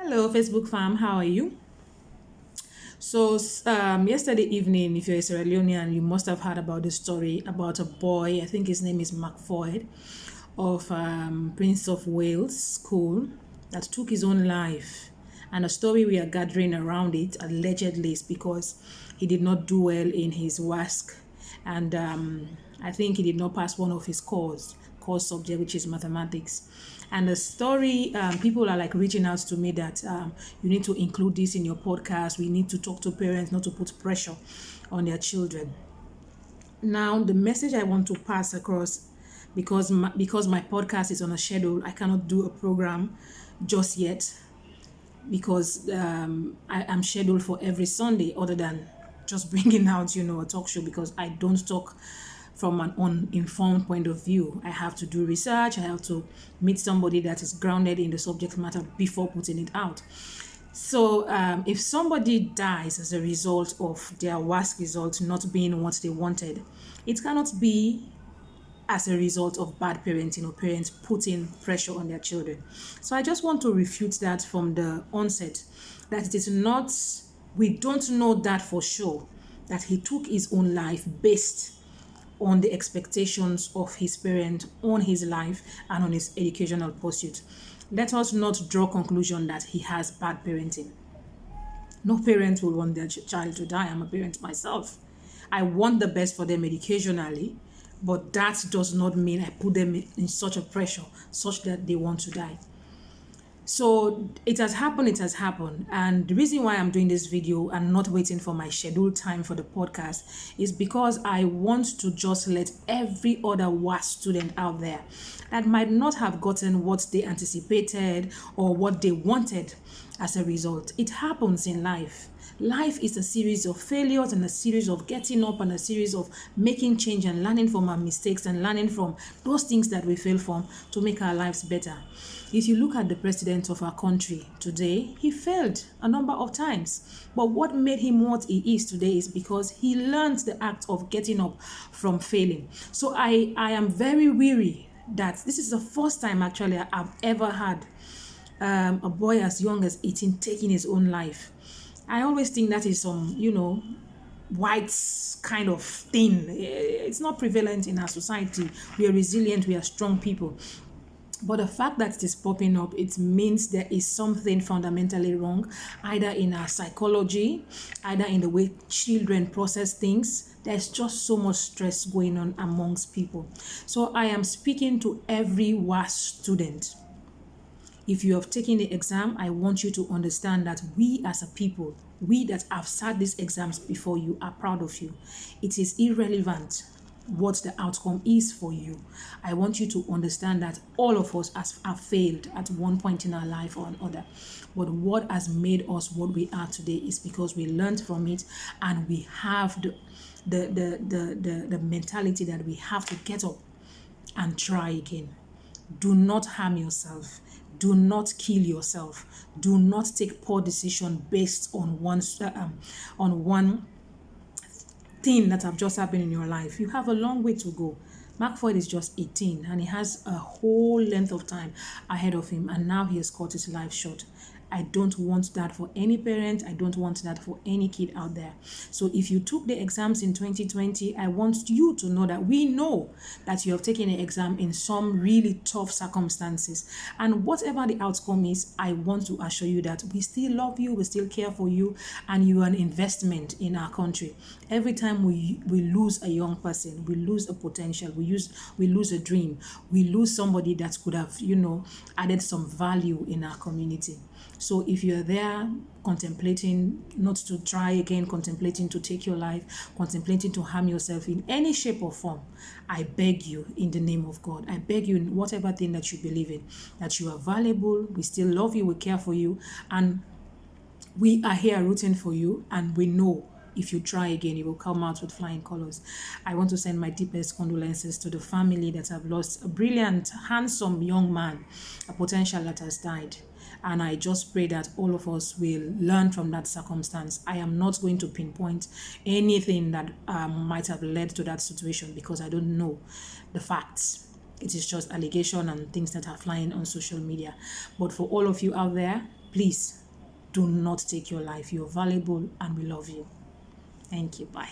Hello, Facebook fam. How are you? Yesterday evening, if you're a Sierra Leonean, you must have heard about the story about a boy. I think his name is McFoyd of Prince of Wales School that took his own life. And the story we are gathering around it allegedly is because he did not do well in his WASC, and I think he did not pass one of his course subject, which is mathematics. And the story, people are like reaching out to me that you need to include this in your podcast. We need to talk to parents not to put pressure on their children. Now, the message I want to pass across, because my podcast is on a schedule, I cannot do a program just yet because I am scheduled for every Sunday, other than just bringing out, a talk show, because I don't talk from an uninformed point of view. I have to do research. I have to meet somebody that is grounded in the subject matter before putting it out. So if somebody dies as a result of their WASC result not being what they wanted, it cannot be as a result of bad parenting or parents putting pressure on their children. So I just want to refute that from the onset, that it is not, we don't know that for sure, that he took his own life based on the expectations of his parent on his life and on his educational pursuit. Let us not draw conclusion that he has bad parenting. No parent will want their child to die. I'm a parent myself. I want the best for them educationally, but that does not mean I put them in such a pressure such that they want to die. So it has happened. And the reason why I'm doing this video and not waiting for my scheduled time for the podcast is because I want to just let every other WAS student out there that might not have gotten what they anticipated or what they wanted as a result. It happens in life. Life is a series of failures and a series of getting up and a series of making change and learning from our mistakes and learning from those things that we fail from to make our lives better. If you look at the president of our country today, he failed a number of times. But what made him what he is today is because he learned the act of getting up from failing. So I am very weary that this is the first time actually I've ever had a boy as young as 18 taking his own life. I always think that is some, white kind of thing. It's not prevalent in our society. We are resilient, we are strong people. But the fact that it is popping up, it means there is something fundamentally wrong, either in our psychology, either in the way children process things. There's just so much stress going on amongst people. So I am speaking to every WAS student. If you have taken the exam, I want you to understand that we as a people, we that have sat these exams before you, are proud of you. It is irrelevant what the outcome is for you. I want you to understand that all of us have failed at one point in our life or another. But what has made us what we are today is because we learned from it, and we have the mentality that we have to get up and try again. Do not harm yourself. Do not kill yourself. Do not take poor decision based on one thing that have just happened in your life. You have a long way to go. McFoyd is just 18 and he has a whole length of time ahead of him, and now he has cut his life short. I don't want that for any parent. I don't want that for any kid out there. So if you took the exams in 2020, I want you to know that we know that you have taken an exam in some really tough circumstances. And whatever the outcome is, I want to assure you that we still love you, we still care for you, and you are an investment in our country. Every time we lose a young person, we lose a potential, we lose a dream, we lose somebody that could have, added some value in our community. So if you're there contemplating not to try again, contemplating to take your life, contemplating to harm yourself in any shape or form, I beg you in the name of God, I beg you in whatever thing that you believe in, that you are valuable, we still love you, we care for you, and we are here rooting for you, and we know if you try again, you will come out with flying colors. I want to send my deepest condolences to the family that have lost a brilliant, handsome young man, a potential that has died. And I just pray that all of us will learn from that circumstance. I am not going to pinpoint anything that might have led to that situation because I don't know the facts. It is just allegation and things that are flying on social media. But for all of you out there, please do not take your life. You're valuable and we love you. Thank you. Bye.